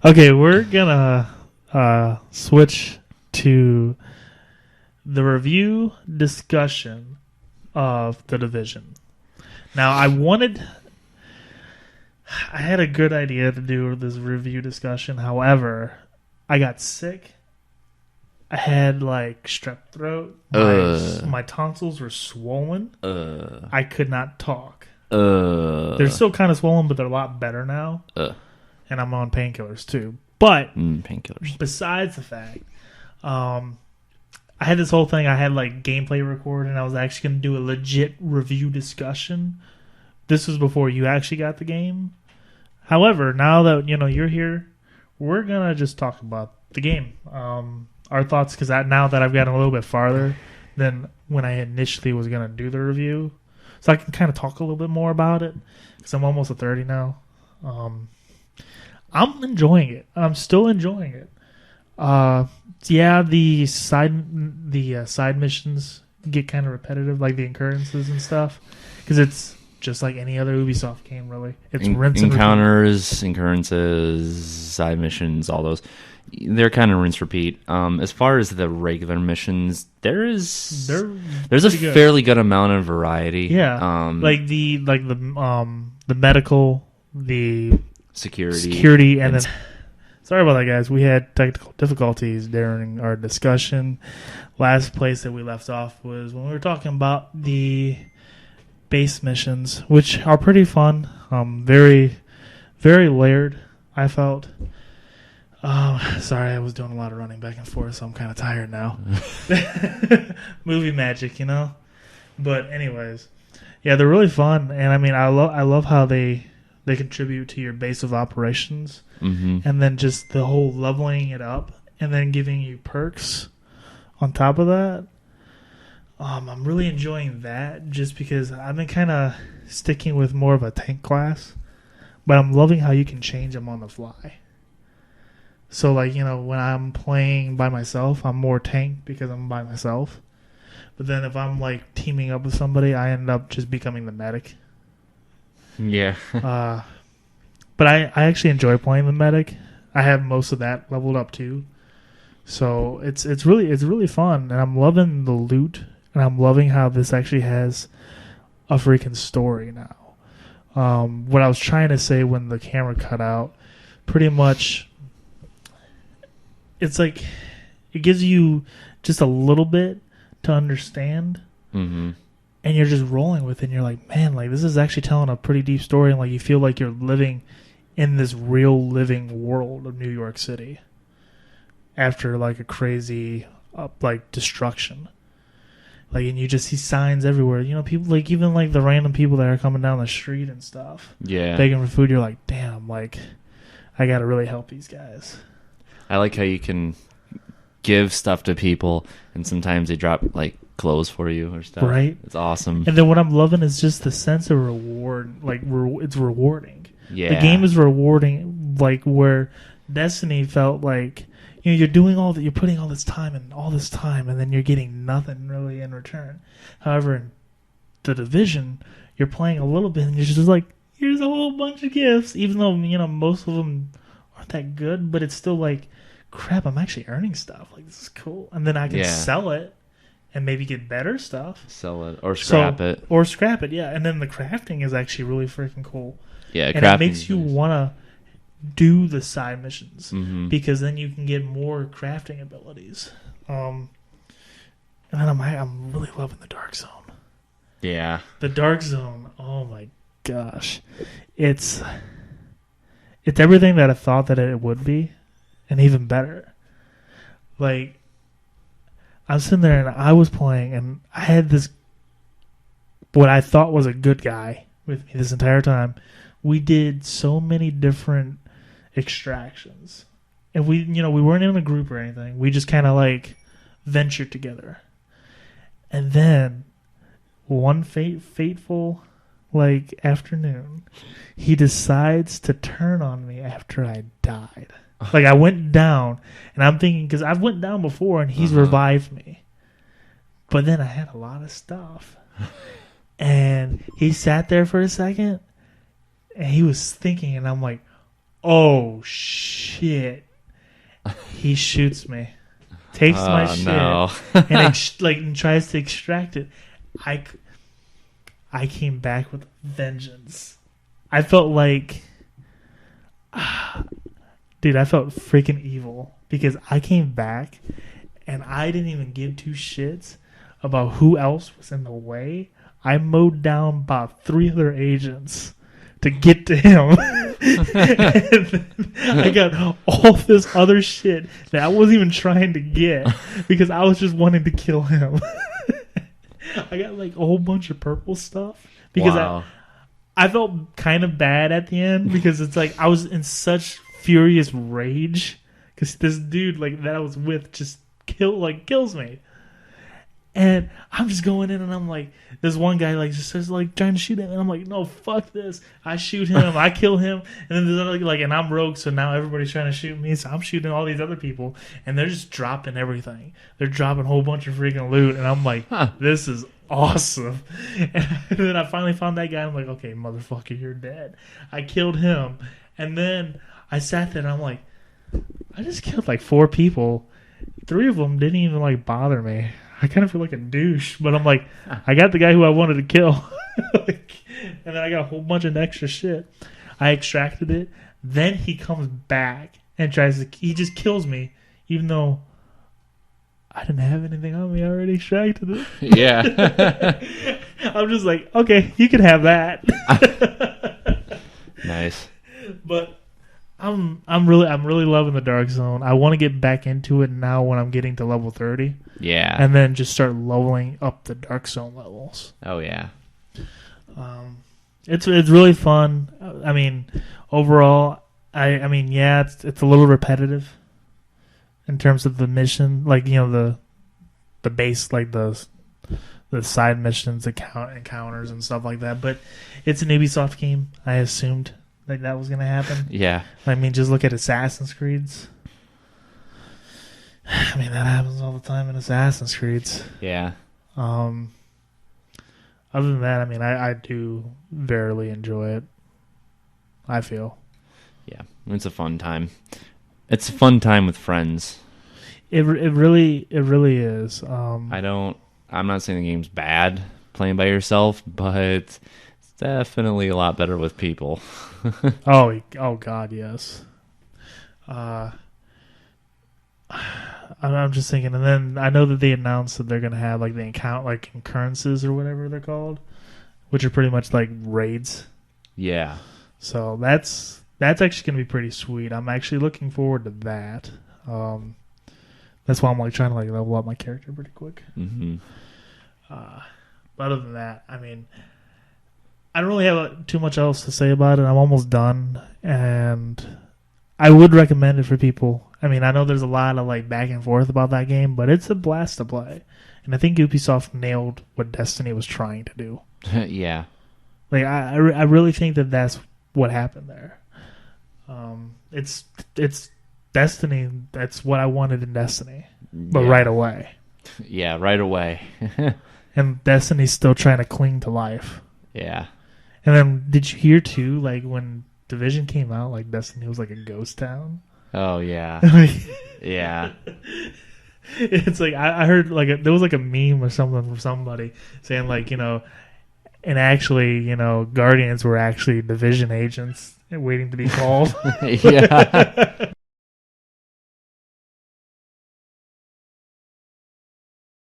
Okay, we're gonna switch to the review discussion of The Division. Now, I had a good idea to do this review discussion. However, I got sick. I had like strep throat. My tonsils were swollen. I could not talk. They're still kind of swollen, but they're a lot better now. And I'm on painkillers too. But painkillers. Besides the fact, I had this whole thing. I had like gameplay recorded, and I was actually going to do a legit review discussion. This was before you actually got the game. However, now that you're here, we're gonna just talk about the game. Our thoughts, because now that I've gotten a little bit farther than when I initially was gonna do the review, so I can kind of talk a little bit more about it. Because I'm almost at 30 now. I'm enjoying it. I'm still enjoying it. Yeah, the side missions get kind of repetitive, like the occurrences and stuff, because it's just like any other Ubisoft game, really. It's rinse and encounters, occurrences, side missions, all those. They're kind of rinse repeat. As far as the regular missions, there's a fairly good amount of variety. Yeah, like the medical, the security, and then. Sorry about that, guys. We had technical difficulties during our discussion. Last place that we left off was when we were talking about the base missions, which are pretty fun. Very, very layered, I felt. Sorry, I was doing a lot of running back and forth, so I'm kind of tired now. Movie magic, But anyways, yeah, they're really fun, and I mean, I love how they contribute to your base of operations, and then just the whole leveling it up, and then giving you perks on top of that. I'm really enjoying that just because I've been kind of sticking with more of a tank class, but I'm loving how you can change them on the fly. So, like, when I'm playing by myself, I'm more tank because I'm by myself. But then if I'm, like, teaming up with somebody, I end up just becoming the medic. Yeah. But I actually enjoy playing the medic. I have most of that leveled up, too. So, it's really fun, and I'm loving the loot. And I'm loving how this actually has a freaking story now. What I was trying to say when the camera cut out, pretty much, it's like it gives you just a little bit to understand, and you're just rolling with it. And you're like, man, like this is actually telling a pretty deep story, and like you feel like you're living in this real living world of New York City after like a crazy like destruction. Like, and you just see signs everywhere. People, like, even, like, the random people that are coming down the street and stuff. Yeah. Begging for food. You're like, damn, like, I got to really help these guys. I like how you can give stuff to people, and sometimes they drop, like, clothes for you or stuff. Right. It's awesome. And then what I'm loving is just the sense of reward. Like, it's rewarding. Yeah. The game is rewarding, like, where Destiny felt like... you're doing all that. You're putting all this time, and then you're getting nothing really in return. However, in The Division, you're playing a little bit, and you're just like, here's a whole bunch of gifts. Even though most of them aren't that good, but it's still like, crap, I'm actually earning stuff. Like, this is cool, and then I can sell it and maybe get better stuff. Sell it or scrap it. Or scrap it, yeah. And then the crafting is actually really freaking cool. Yeah, and it makes you want to do the side missions because then you can get more crafting abilities. And I'm really loving the Dark Zone. Yeah, the Dark Zone. Oh my gosh, it's everything that I thought that it would be, and even better. Like, I was sitting there and I was playing, and I had this what I thought was a good guy with me this entire time. We did so many different extractions, and we weren't in a group or anything. We just kind of like ventured together, and then one fateful like afternoon, he decides to turn on me after I died. Like, I went down, and I'm thinking, because I've went down before and he's revived me, but then I had a lot of stuff, and he sat there for a second, and he was thinking, and I'm like, Oh shit! He shoots me, takes my shit, no. and tries to extract it. I came back with vengeance. I felt like, dude, I felt freaking evil because I came back and I didn't even give two shits about who else was in the way. I mowed down about 3 other agents to get to him. And then I got all this other shit that I wasn't even trying to get because I was just wanting to kill him. I got like a whole bunch of purple stuff because I felt kind of bad at the end because it's like I was in such furious rage because this dude like that I was with just kills me. And I'm just going in and I'm like, this one guy like just starts like trying to shoot him and I'm like, no, fuck this. I shoot him, I kill him, and then there's other like, and I'm rogue, so now everybody's trying to shoot me, so I'm shooting all these other people, and they're just dropping everything. They're dropping a whole bunch of freaking loot, and I'm like, this is awesome. And then I finally found that guy. I'm like, okay, motherfucker, you're dead. I killed him, and then I sat there and I'm like, I just killed like 4 people. 3 of them didn't even like bother me. I kind of feel like a douche, but I'm like, I got the guy who I wanted to kill. And then I got a whole bunch of extra shit. I extracted it. Then he comes back and he just kills me, even though I didn't have anything on me. I already extracted it. Yeah. I'm just like, okay, you can have that. Nice. But I'm really loving the Dark Zone. I want to get back into it now when I'm getting to level 30. Yeah. And then just start leveling up the Dark Zone levels. Oh yeah. It's really fun. I mean, overall, I mean, yeah, it's a little repetitive in terms of the mission, like the base, like the side missions, encounters and stuff like that. But it's an Ubisoft game. I assumed like that was gonna happen. Yeah. I mean, just look at Assassin's Creeds. I mean, that happens all the time in Assassin's Creeds. Yeah. Other than that, I mean, I do verily enjoy it. I feel. Yeah, it's a fun time. It's a fun time with friends. It really is. I'm not saying the game's bad playing by yourself, but it's definitely a lot better with people. oh God, yes. I'm just thinking, and then I know that they announced that they're gonna have like the concurrences or whatever they're called, which are pretty much like raids. Yeah. So that's actually gonna be pretty sweet. I'm actually looking forward to that. That's why I'm like trying to like level up my character pretty quick. Mm-hmm. But other than that, I mean, I don't really have too much else to say about it. I'm almost done, and I would recommend it for people. I mean, I know there's a lot of like back and forth about that game, but it's a blast to play. And I think Ubisoft nailed what Destiny was trying to do. Yeah. Like I really think that that's what happened there. It's Destiny. That's what I wanted in Destiny, but right away. Yeah, right away. And Destiny's still trying to cling to life. Yeah. And then did you hear too? Like when Division came out, like Destiny was like a ghost town. Oh yeah. Yeah. It's like I heard like there was like a meme or something from somebody saying like and actually Guardians were actually Division agents waiting to be called. Yeah.